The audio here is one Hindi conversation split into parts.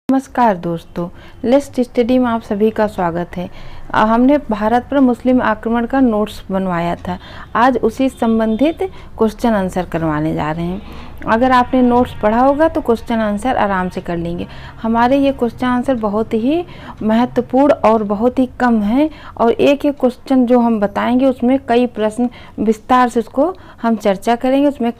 नमस्कार दोस्तों, लेट्स स्टडी में आप सभी का स्वागत है। हमने भारत पर मुस्लिम आक्रमण का नोट्स बनवाया था। आज उसी संबंधित क्वेश्चन आंसर करवाने जा रहे हैं। अगर आपने नोट्स पढ़ा होगा तो क्वेश्चन आंसर आराम से कर लेंगे। हमारे ये क्वेश्चन आंसर बहुत ही महत्वपूर्ण और बहुत ही कम है और एक एक क्वेश्चन जो हम बताएंगे उसमें कई प्रश्न विस्तार से उसको हम चर्चा करेंगे। उसमें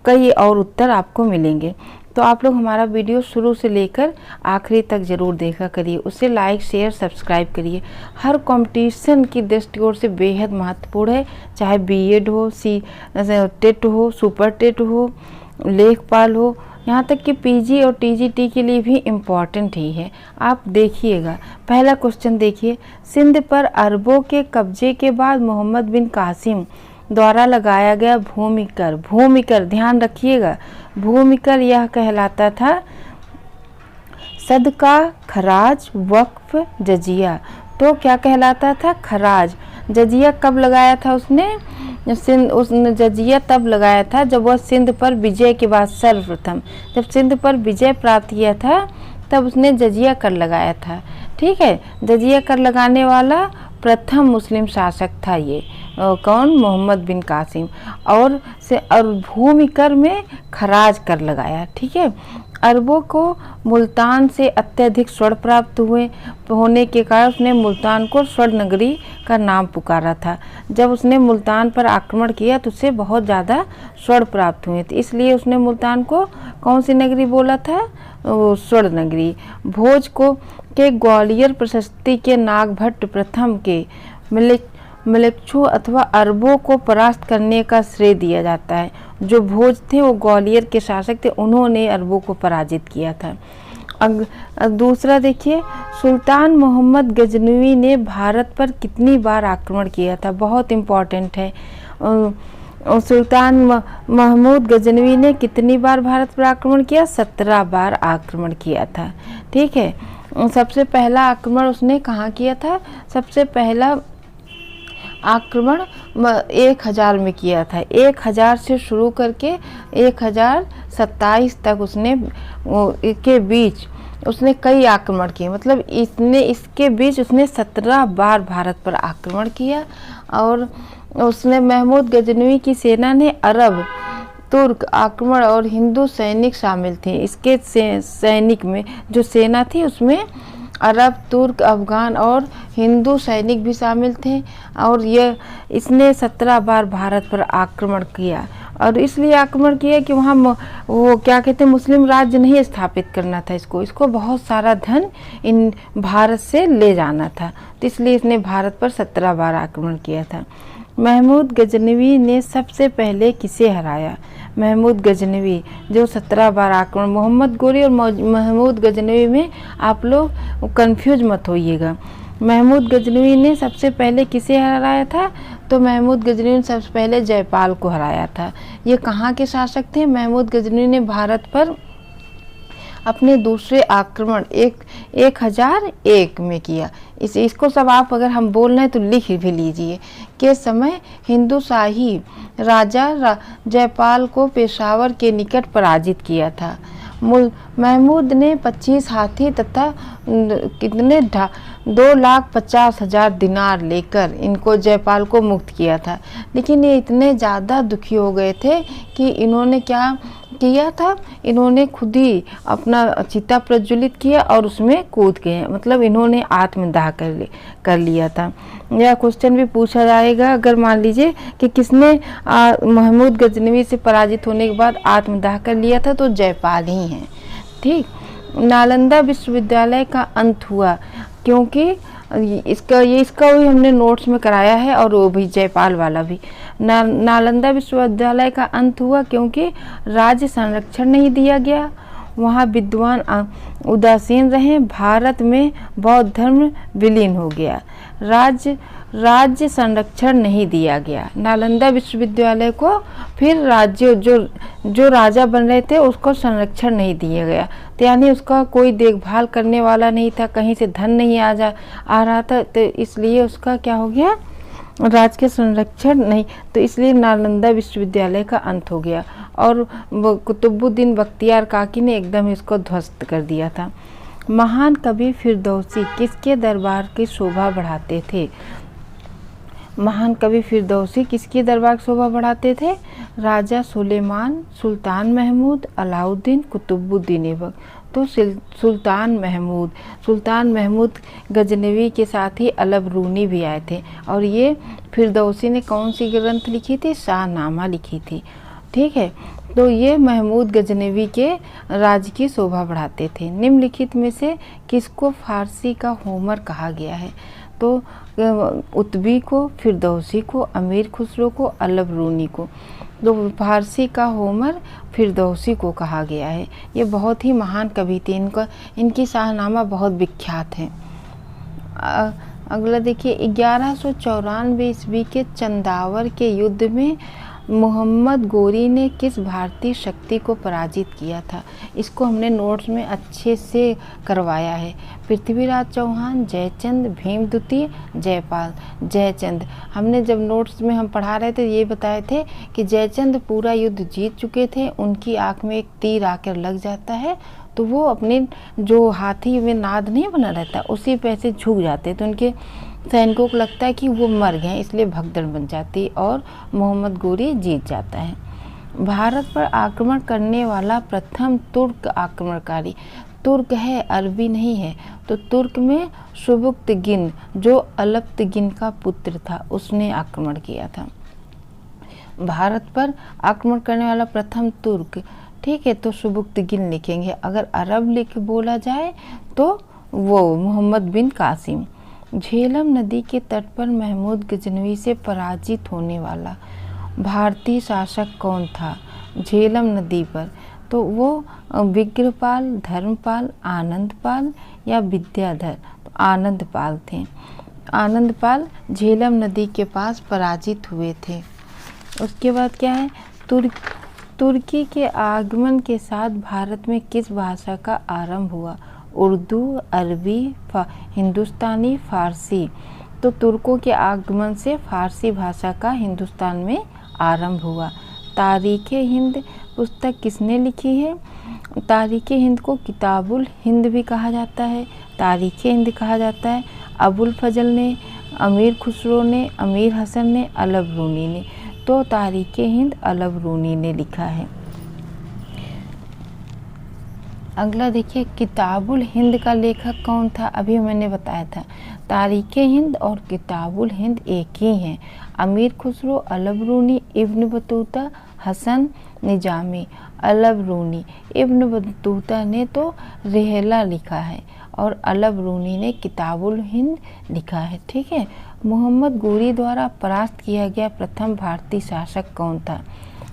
कई और उत्तर आपको मिलेंगे। तो आप लोग हमारा वीडियो शुरू से लेकर आखिरी तक ज़रूर देखा करिए। उसे लाइक शेयर सब्सक्राइब करिए। हर कंपटीशन की दृष्टिकोण से बेहद महत्वपूर्ण है, चाहे बीएड हो, टेट हो, सुपर टेट हो, लेखपाल हो, यहाँ तक कि पीजी और टीजीटी के लिए भी इम्पॉर्टेंट ही है। आप देखिएगा, पहला क्वेश्चन देखिए। सिंध पर अरबों के कब्जे के बाद मोहम्मद बिन कासिम द्वारा लगाया गया भूमिकर ध्यान रखिएगा, भूमिकर यह कहलाता था सदका, खराज, वक्फ, जजिया। तो क्या कहलाता था? खराज। जजिया कब लगाया था उसने जजिया तब लगाया था जब वह सिंध पर विजय के बाद सर्वप्रथम, जब सिंध पर विजय प्राप्त किया था तब उसने जजिया कर लगाया था। ठीक है, जजिया कर लगाने वाला प्रथम मुस्लिम शासक था ये। कौन? मोहम्मद बिन कासिम। और भूमिकर में खराज कर लगाया। ठीक है, अरबों को मुल्तान से अत्यधिक स्वर्ण प्राप्त होने के कारण उसने मुल्तान को स्वर्ण नगरी का नाम पुकारा था। जब उसने मुल्तान पर आक्रमण किया तो उसे बहुत ज़्यादा स्वर्ण प्राप्त हुए थे, इसलिए उसने मुल्तान को कौन सी नगरी बोला था? स्वर्ण नगरी। भोज के ग्वालियर प्रशस्ति के नागभट्ट प्रथम के मलेच्छु अथवा अरबों को परास्त करने का श्रेय दिया जाता है। जो भोज थे वो ग्वालियर के शासक थे, उन्होंने अरबों को पराजित किया था। दूसरा देखिए, सुल्तान मोहम्मद गजनवी ने भारत पर कितनी बार आक्रमण किया था? बहुत इम्पोर्टेंट है। सुल्तान महमूद गजनवी ने कितनी बार भारत पर आक्रमण किया? 17 बार आक्रमण किया था। ठीक है, सबसे पहला आक्रमण उसने कहाँ किया था? सबसे पहला आक्रमण 1000 में किया था। 1000 से शुरू करके 1027 तक उसने के बीच उसने कई आक्रमण किए। मतलब इसके बीच उसने 17 बार भारत पर आक्रमण किया। और उसने महमूद गजनवी की सेना ने अरब, तुर्क आक्रमण और हिंदू सैनिक शामिल थे। इसके सैनिक में जो सेना थी उसमें अरब, तुर्क, अफगान और हिंदू सैनिक भी शामिल थे। और इसने 17 बार भारत पर आक्रमण किया। और इसलिए आक्रमण किया कि वहाँ वो क्या कहते हैं, मुस्लिम राज्य नहीं स्थापित करना था इसको बहुत सारा धन इन भारत से ले जाना था। तो इसलिए इसने भारत पर 17 बार आक्रमण किया था। महमूद गजनवी ने सबसे पहले किसे हराया? महमूद गजनवी जो 17 बार आक्रमण, मोहम्मद गोरी और महमूद गजनवी में आप लोग कंफ्यूज मत होइएगा। महमूद गजनवी ने सबसे पहले किसे हराया था? तो महमूद गजनवी ने सबसे पहले जयपाल को हराया था। ये कहाँ के शासक थे? महमूद गजनवी ने भारत पर अपने दूसरे आक्रमण 1001 में किया। इसको सब आप अगर हम बोल रहे हैं तो लिख भी लीजिए। के समय हिंदू शाही राजा जयपाल को पेशावर के निकट पराजित किया था। महमूद ने 25 हाथी तथा कितने 2,50,000 दिनार लेकर इनको जयपाल को मुक्त किया था। लेकिन ये इतने ज़्यादा दुखी हो गए थे कि इन्होंने क्या किया था? इन्होंने खुद ही अपना चिता प्रज्वलित किया और उसमें कूद गए। मतलब इन्होंने आत्मदाह कर लिया था। यह क्वेश्चन भी पूछा जाएगा अगर मान लीजिए कि किसने महमूद गजनवी से पराजित होने के बाद आत्मदाह कर लिया था, तो जयपाल ही हैं। ठीक, नालंदा विश्वविद्यालय का अंत हुआ क्योंकि इसका भी हमने नोट्स में कराया है और वो भी जयपाल वाला भी। नालंदा विश्वविद्यालय का अंत हुआ क्योंकि राज्य संरक्षण नहीं दिया गया, वहाँ विद्वान उदासीन रहे, भारत में बौद्ध धर्म विलीन हो गया। राज्य संरक्षण नहीं दिया गया नालंदा विश्वविद्यालय को। फिर राज्य जो राजा बन रहे थे उसको संरक्षण नहीं दिया गया, तो यानी उसका कोई देखभाल करने वाला नहीं था, कहीं से धन नहीं आ रहा था, तो इसलिए उसका क्या हो गया? राज्य के संरक्षण नहीं, तो इसलिए नालंदा विश्वविद्यालय का अंत हो गया और कुतुबुद्दीन बख्तियार काकी ने एकदम इसको ध्वस्त कर दिया था। महान कवि फिरदौसी किसके दरबार की शोभा बढ़ाते थे? महान कवि फिरदौसी किसके दरबार की शोभा बढ़ाते थे? राजा सुलेमान, सुल्तान महमूद, अलाउद्दीन, कुतुबुद्दीन ऐबक। तो सुल्तान महमूद गजनवी के साथ ही अलबरूनी भी आए थे। और ये फिरदौसी ने कौन सी ग्रंथ लिखी थी? शाहनामा लिखी थी। ठीक है, तो ये महमूद गजनवी के राज की शोभा बढ़ाते थे। निम्नलिखित में से किसको फारसी का होमर कहा गया है? तो उत्बी को, फिरदौसी को, अमीर खुसरो को, अलबरूनी को। तो फारसी का होमर फिरदौसी को कहा गया है। ये बहुत ही महान कवि थे। इनकी शाहनामा बहुत विख्यात है। अगला देखिए, 1194 ईस्वी के चंदावर के युद्ध में मोहम्मद गोरी ने किस भारतीय शक्ति को पराजित किया था? इसको हमने नोट्स में अच्छे से करवाया है। पृथ्वीराज चौहान, जयचंद, भीम द्वितीय, जयपाल। जयचंद, हमने जब नोट्स में हम पढ़ा रहे थे ये बताए थे कि जयचंद पूरा युद्ध जीत चुके थे। उनकी आँख में एक तीर आकर लग जाता है तो वो अपने जो हाथी में नाद नहीं बना रहता उसी पे से झुक जाते, तो उनके सैनिकों को लगता है कि वो मर गए, इसलिए भगदड़ बन जाती और मोहम्मद गोरी जीत जाता है। भारत पर आक्रमण करने वाला प्रथम तुर्क आक्रमणकारी, तुर्क है, अरबी नहीं है। तो तुर्क में सुबुक्तगिन, जो अलप्तगिन का पुत्र था, उसने आक्रमण किया था। भारत पर आक्रमण करने वाला प्रथम तुर्क, ठीक है, तो सुबुक्तगिन लिखेंगे। अगर अरब लिख बोला जाए तो वो मोहम्मद बिन कासिम। झेलम नदी के तट पर महमूद गजनवी से पराजित होने वाला भारतीय शासक कौन था? झेलम नदी पर, तो वो विग्रहपाल, धर्मपाल, आनंदपाल या विद्याधर? तो आनंदपाल थे। आनंदपाल झेलम नदी के पास पराजित हुए थे। उसके बाद क्या है? तुर्की के आगमन के साथ भारत में किस भाषा का आरंभ हुआ? उर्दू, अरबी, हिंदुस्तानी, फारसी। तो तुर्कों के आगमन से फारसी भाषा का हिंदुस्तान में आरंभ हुआ। तारीख़ हिंद पुस्तक किसने लिखी है? तारीख़ हिंद को किताबुल हिंद भी कहा जाता है, तारीख़ हिंद कहा जाता है। अबुल फजल ने, अमीर खुसरो ने, अमीर हसन ने, अलबरूनी ने। तो तारीख़ हिंद अलबरूनी ने लिखा है। अगला देखिए, किताबुल हिंद का लेखक कौन था? अभी मैंने बताया था, तारीख़ हिंद और किताबुल हिंद एक ही हैं। Amir Khusro, Alberuni, Ibn Battuta, Hasan Nizami. Alberuni, Ibn Battuta ने तो रिहला लिखा है और अलबरूनी ने किताबुल हिंद लिखा है। ठीक है। मोहम्मद गोरी द्वारा परास्त किया गया प्रथम भारतीय शासक कौन था?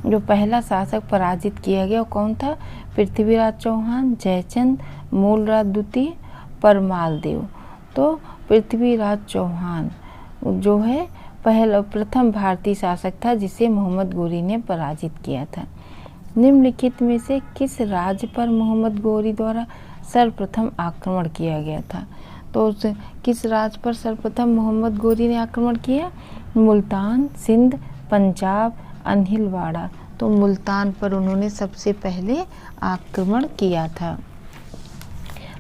जो पहला शासक पराजित किया गया वो कौन था? पृथ्वीराज चौहान, जयचंद, मूलराज द्वितीय, परमाल देव। तो पृथ्वीराज चौहान जो है प्रथम भारतीय शासक था जिसे मोहम्मद गोरी ने पराजित किया था। निम्नलिखित में से किस राज्य पर मोहम्मद गोरी द्वारा सर्वप्रथम आक्रमण किया गया था? तो किस राज्य पर सर्वप्रथम मोहम्मद गोरी ने आक्रमण किया? मुल्तान, सिंध, पंजाब, अनहिलवाड़ा। तो मुल्तान पर उन्होंने सबसे पहले आक्रमण किया था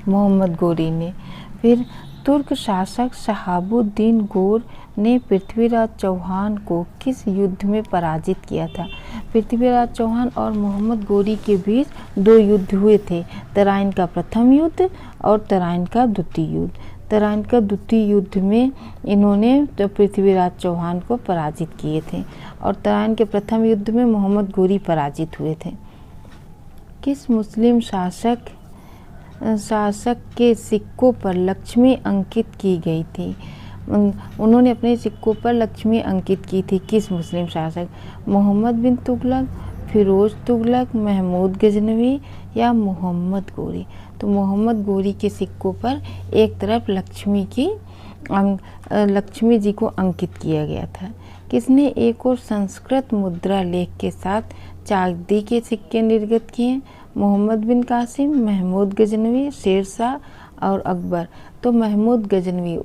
मोहम्मद गोरी ने। फिर तुर्क शासक शहाबुद्दीन गोर ने पृथ्वीराज चौहान को किस युद्ध में पराजित किया था? पृथ्वीराज चौहान और मोहम्मद गोरी के बीच दो युद्ध हुए थे, तराइन का प्रथम युद्ध और तराइन का द्वितीय युद्ध। तराइन का द्वितीय युद्ध में इन्होंने तो पृथ्वीराज चौहान को पराजित किए थे और तराइन के प्रथम युद्ध में मोहम्मद गोरी पराजित हुए थे। किस मुस्लिम शासक के सिक्कों पर लक्ष्मी अंकित की गई थी? उन्होंने अपने सिक्कों पर लक्ष्मी अंकित की थी। किस मुस्लिम शासक? मोहम्मद बिन तुगलक, फिरोज तुगलक, महमूद गजनवी या मोहम्मद गोरी। तो मोहम्मद गोरी के सिक्कों पर एक तरफ लक्ष्मी जी को अंकित किया गया था। किसने एक और संस्कृत मुद्रा लेख के साथ चांदी के सिक्के निर्गत किए? मोहम्मद बिन कासिम, महमूद गजनवी, शेरशाह और अकबर। तो महमूद गजनवी,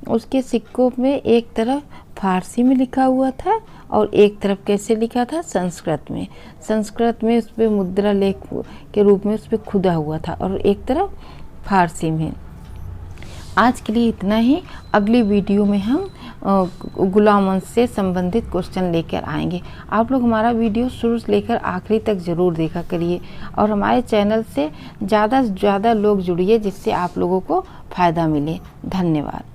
उसके सिक्कों में एक तरफ फारसी में लिखा हुआ था और एक तरफ कैसे लिखा था? संस्कृत में उस पर मुद्रा लेख के रूप में उस पर खुदा हुआ था और एक तरफ फारसी में। आज के लिए इतना ही। अगली वीडियो में हम गुलाम वंश से संबंधित क्वेश्चन लेकर आएंगे। आप लोग हमारा वीडियो शुरू से लेकर आखिरी तक ज़रूर देखा करिए और हमारे चैनल से ज़्यादा लोग जुड़िए जिससे आप लोगों को फ़ायदा मिले। धन्यवाद।